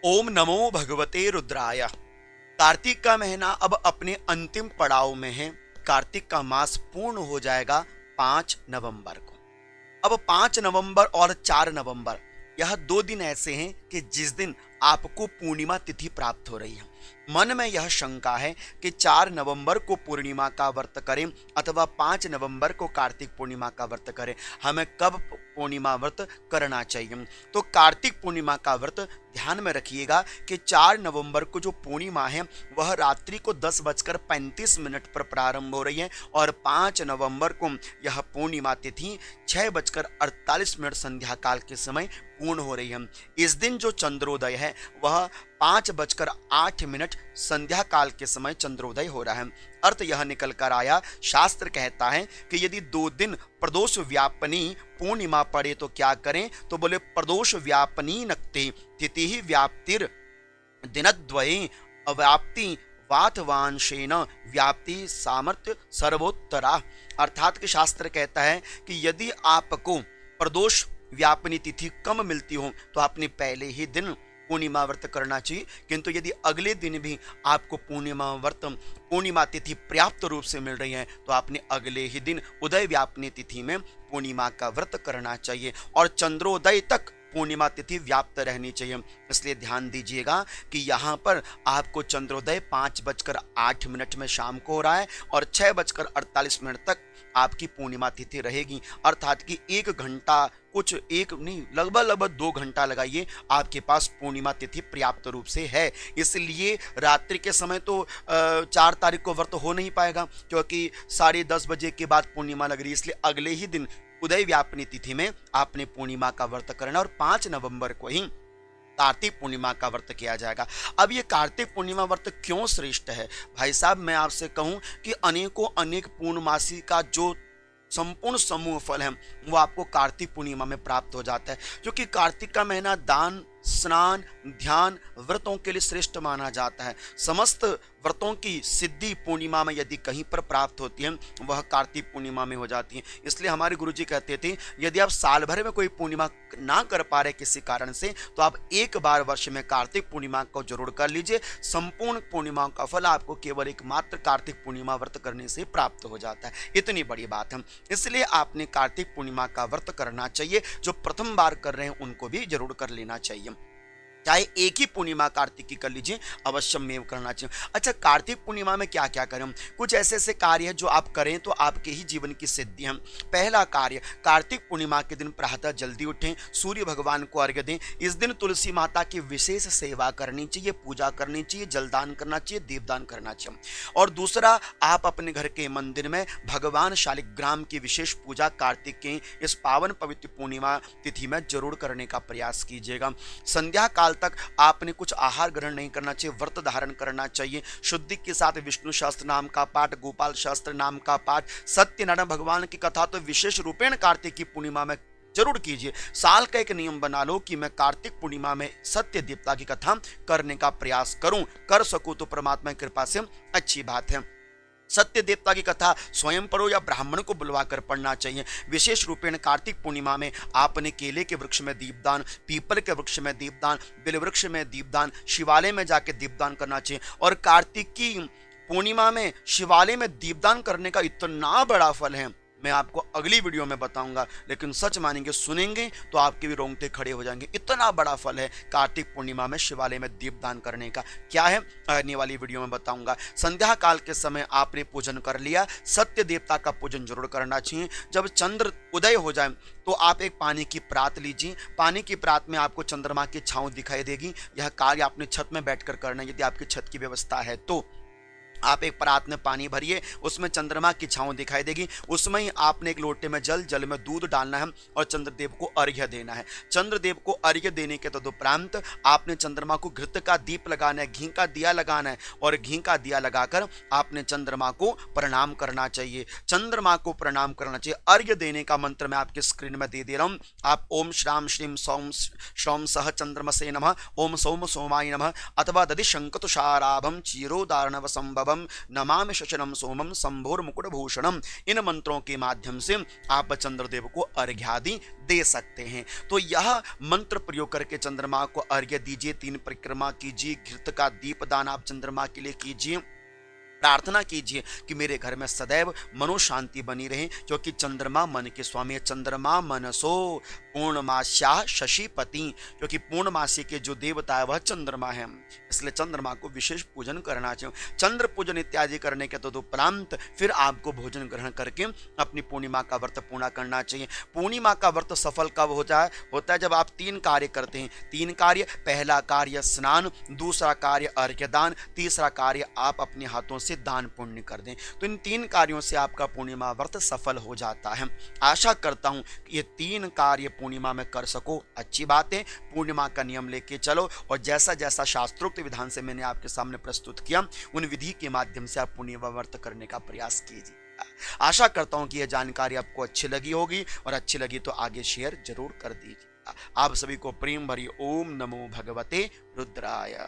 ओम नमो भगवते रुद्राय। कार्तिक का महीना अब अपने अंतिम पड़ाव में है। कार्तिक का मास पूर्ण हो जाएगा 5 नवंबर को। अब 5 नवंबर और 4 नवंबर, यह 2 दिन ऐसे हैं कि जिस दिन आपको पूर्णिमा तिथि प्राप्त हो रही है। मन में यह शंका है कि 4 नवंबर को पूर्णिमा का व्रत करें अथवा 5 नवंबर को कार्तिक पूर्णिमा का व्रत करें, हमें कब पूर्णिमा व्रत करना चाहिए। तो कार्तिक पूर्णिमा का व्रत ध्यान में रखिएगा कि 4 नवंबर को जो पूर्णिमा है वह रात्रि को 10:35 पर प्रारंभ हो रही है और 5 नवंबर को यह पूर्णिमा तिथि 6:48 संध्या काल के समय पूर्ण हो रही है। इस दिन जो चंद्रोदय है वह 5:08 संध्या काल के समय चंद्रोदय हो रहा है। अर्थ यह निकल कर आया, शास्त्र कहता है कि यदि 2 दिन प्रदोष व्यापनी पूर्णिमा पड़े तो क्या करें, तो बोले प्रदोष व्यापनी नक्ति तिथि ही व्याप्तिर दिनद्वये अव्याप्ति वातवांशेन व्याप्ति सामर्थ्य सर्वोत्तरा। अर्थात कि शास्त्र कहता है कि यदि आपको प्रदोष व्यापनी तिथि कम मिलती हो तो आपने पहले ही दिन पूर्णिमा व्रत करना चाहिए, किंतु यदि अगले दिन भी आपको पूर्णिमा तिथि पर्याप्त रूप से मिल रही है तो आपने अगले ही दिन उदय व्यापनी तिथि में पूर्णिमा का व्रत करना चाहिए और चंद्रोदय तक पूर्णिमा तिथि व्याप्त रहनी चाहिए। इसलिए ध्यान दीजिएगा कि यहाँ पर आपको चंद्रोदय 5:08 में शाम को हो रहा है और 6:48 तक आपकी पूर्णिमा तिथि रहेगी। अर्थात कि 1 घंटा, कुछ एक नहीं, लगभग 2 घंटा लगाइए, आपके पास पूर्णिमा तिथि पर्याप्त रूप से है। इसलिए रात्रि के समय तो 4 तारीख को व्रत हो नहीं पाएगा क्योंकि 10:30 बजे के बाद पूर्णिमा लग रही है। इसलिए अगले ही दिन उदय व्यापनी तिथि में आपने पूर्णिमा का व्रत करना और 5 नवंबर को ही कार्तिक पूर्णिमा का व्रत किया जाएगा। अब ये कार्तिक पूर्णिमा व्रत क्यों श्रेष्ठ है? भाई साहब, मैं आपसे कहूं कि अनेकों अनेक पूर्णमासी का जो संपूर्ण समूह फल है वो आपको कार्तिक पूर्णिमा में प्राप्त हो जाता है, क्योंकि कार्तिक का महीना दान, स्नान, ध्यान, व्रतों के लिए श्रेष्ठ माना जाता है। समस्त व्रतों की सिद्धि पूर्णिमा में यदि कहीं पर प्राप्त होती है वह कार्तिक पूर्णिमा में हो जाती है। इसलिए हमारे गुरुजी कहते थे यदि आप साल भर में कोई पूर्णिमा ना कर पा रहे किसी कारण से तो आप एक बार वर्ष में कार्तिक पूर्णिमा को जरूर कर लीजिए। संपूर्ण पूर्णिमाओं का फल आपको केवल एकमात्र कार्तिक पूर्णिमा व्रत करने से प्राप्त हो जाता है। इतनी बड़ी बात है, इसलिए आपने कार्तिक पूर्णिमा का व्रत करना चाहिए। जो प्रथम बार कर रहे हैं उनको भी जरूर कर लेना चाहिए। चाहे एक ही पूर्णिमा कार्तिक की कर लीजिए, अवश्य में करना चाहिए। अच्छा, कार्तिक पूर्णिमा में क्या क्या करें? कुछ ऐसे ऐसे कार्य है जो आप करें तो आपके ही जीवन की सिद्धि है। पहला कार्य, कार्तिक पूर्णिमा के दिन प्रातः जल्दी उठें, सूर्य भगवान को अर्घ्य दें। इस दिन तुलसी माता की विशेष सेवा करनी चाहिए, पूजा करनी चाहिए, जलदान करना चाहिए, दीपदान करना चाहिए। और दूसरा, आप अपने घर के मंदिर में भगवान शालिग्राम की विशेष पूजा कार्तिक के इस पावन पवित्र पूर्णिमा तिथि में जरूर करने का प्रयास कीजिएगा। संध्या काल तक आपने कुछ आहार ग्रहण नहीं करना चाहिए, व्रत धारण करना चाहिए। शुद्धि के साथ विष्णु शास्त्र नाम का पाठ, गोपाल शास्त्र नाम का पाठ, सत्यनारायण भगवान की कथा तो विशेष रूपेण कार्तिक की पूर्णिमा में जरूर कीजिए। साल का एक नियम बना लो कि मैं कार्तिक पूर्णिमा में सत्य देवता की कथा करने का प्रयास करूं, कर सकूं तो परमात्मा की कृपा से अच्छी बात है। सत्य देवता की कथा स्वयं पढ़ो या ब्राह्मण को बुलवा कर पढ़ना चाहिए। विशेष रूपेण कार्तिक पूर्णिमा में आपने केले के वृक्ष में दीपदान, पीपल के वृक्ष में दीपदान, बिल वृक्ष में दीपदान, शिवालय में जाके दीपदान करना चाहिए। और कार्तिक की पूर्णिमा में शिवालय में दीपदान करने का इतना बड़ा फल है, मैं आपको अगली वीडियो में बताऊंगा, लेकिन सच मानेंगे, सुनेंगे तो आपके भी रोंगटे खड़े हो जाएंगे। इतना बड़ा फल है कार्तिक पूर्णिमा में शिवालय में दीपदान करने का। क्या है आने वाली वीडियो में बताऊंगा। संध्या काल के समय आपने पूजन कर लिया, सत्य देवता का पूजन जरूर करना चाहिए। जब चंद्र उदय हो जाए तो आप एक पानी की प्रात लीजिए। पानी की प्रात में आपको चंद्रमा की छांव दिखाई देगी। यह कार्य आपने छत में बैठकर करना है, यदि आपकी छत की व्यवस्था है तो। आप एक परात में पानी भरिए, उसमें चंद्रमा की छांव दिखाई देगी। उसमें ही आपने एक लोटे में जल में दूध डालना है और चंद्रदेव को अर्घ्य देना है। चंद्रदेव को अर्घ्य देने के तदुपरांत आपने चंद्रमा को घृत का दीप लगाना है, घी का दिया लगाना है और घी का दिया लगाकर आपने चंद्रमा को प्रणाम करना चाहिए। चंद्रमा को प्रणाम करना चाहिए। अर्घ्य देने का मंत्र मैं आपके स्क्रीन में दे रहा हूं। आप ओम श्राम श्रीम सौम श्रौम सह चंद्रमसे नमः, ओम सौम सोमाय नमः, अथवा दधि शंकतुषाराभम चीरोदारणव संभव भवम नमामि शशनम सोमम संभोर मुकुट भूषणम। इन मंत्रों के माध्यम से आप चंद्रदेव को अर्घ्य आदि दे सकते हैं। तो यह मंत्र प्रयोग करके चंद्रमा को अर्घ्य दीजिए, 3 परिक्रमा कीजिए, घृत का दीपदान आप चंद्रमा के लिए कीजिए, प्रार्थना कीजिए कि मेरे घर में सदैव मनोशांति बनी रहे, क्योंकि चंद्रमा मन के स्वामी है। चंद्रमा मनसो पूर्णमास्या शशिपति, क्योंकि पूर्णमासी के जो देवता है वह चंद्रमा है, इसलिए चंद्रमा को विशेष पूजन करना चाहिए। चंद्र पूजन इत्यादि करने के तो उपरांत फिर आपको भोजन ग्रहण करके अपनी पूर्णिमा का व्रत पूर्ण करना चाहिए। पूर्णिमा का व्रत सफल कब होता है जब आप 3 कार्य करते हैं। 3 कार्य, पहला कार्य स्नान, दूसरा कार्य अर्घ्यदान, तीसरा कार्य आप अपने हाथों से दान पुण्य कर दें। तो इन 3 कार्यों से आपका पूर्णिमा व्रत सफल हो जाता है। आशा करता हूं कि ये 3 कार्य पूर्णिमा में कर सको। अच्छी बात है, पूर्णिमा का नियम लेके चलो और जैसा जैसा शास्त्रोक्त विधान से मैंने आपके सामने प्रस्तुत किया उन विधि के माध्यम से आप पूर्णिमा व्रत करने का प्रयास कीजिए। आशा करता हूं कि यह जानकारी आपको अच्छी लगी होगी, और अच्छी लगी तो आगे शेयर जरूर कर दीजिए। आप सभी को प्रेम भरी ओम नमो भगवते रुद्राय।